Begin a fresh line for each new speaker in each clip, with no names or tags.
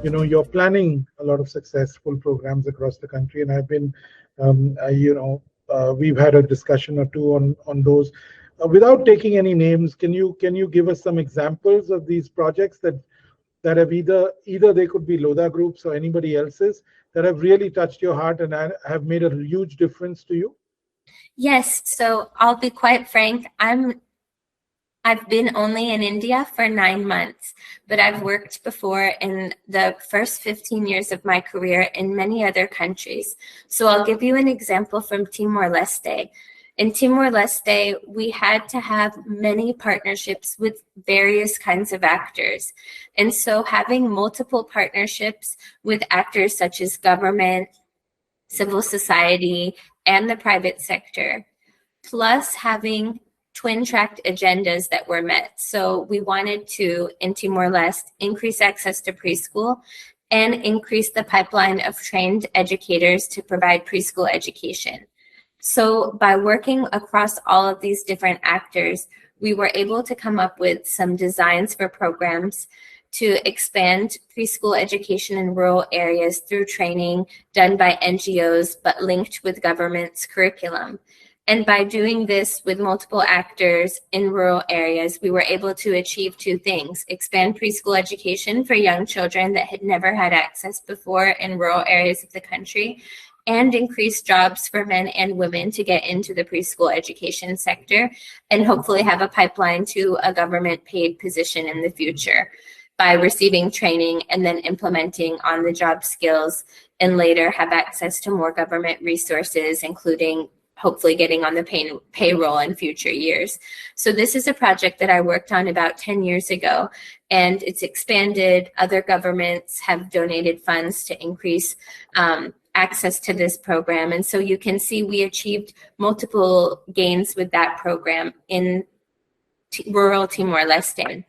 you're planning a lot of successful programs across the country, and I've been, we've had a discussion or two on those. Without taking any names, can you give us some examples of these projects that have either they could be Lodha groups or anybody else's that have really touched your heart and have made a huge difference to you?
Yes, so I'll be quite frank. I've been only in India for 9 months, but I've worked before in the first 15 years of my career in many other countries. So I'll give you an example from Timor-Leste. In Timor-Leste, we had to have many partnerships with various kinds of actors. And so having multiple partnerships with actors such as government, civil society, and the private sector, plus having twin-tracked agendas that were met. So we wanted to, in Timor-Leste, increase access to preschool and increase the pipeline of trained educators to provide preschool education. So by working across all of these different actors, we were able to come up with some designs for programs to expand preschool education in rural areas through training done by NGOs, but linked with government's curriculum. And by doing this with multiple actors in rural areas, we were able to achieve two things: expand preschool education for young children that had never had access before in rural areas of the country, and increase jobs for men and women to get into the preschool education sector, and hopefully have a pipeline to a government paid position in the future by receiving training and then implementing on the job skills, and later have access to more government resources, including hopefully getting on the payroll in future years. So this is a project that I worked on about 10 years ago, and it's expanded. Other governments have donated funds to increase access to this program. And so you can see we achieved multiple gains with that program in rural Timor-Leste.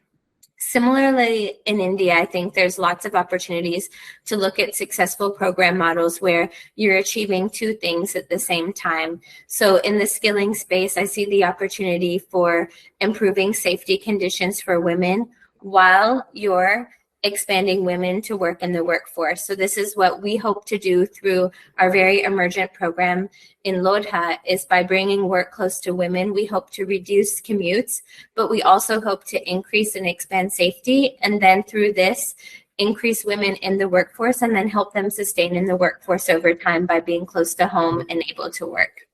Similarly, in India, I think there's lots of opportunities to look at successful program models where you're achieving two things at the same time. So in the skilling space, I see the opportunity for improving safety conditions for women while you're expanding women to work in the workforce. So this is what we hope to do through our very emergent program in Lodha, is by bringing work close to women. We hope to reduce commutes, but we also hope to increase and expand safety. And then through this, increase women in the workforce and then help them sustain in the workforce over time by being close to home and able to work.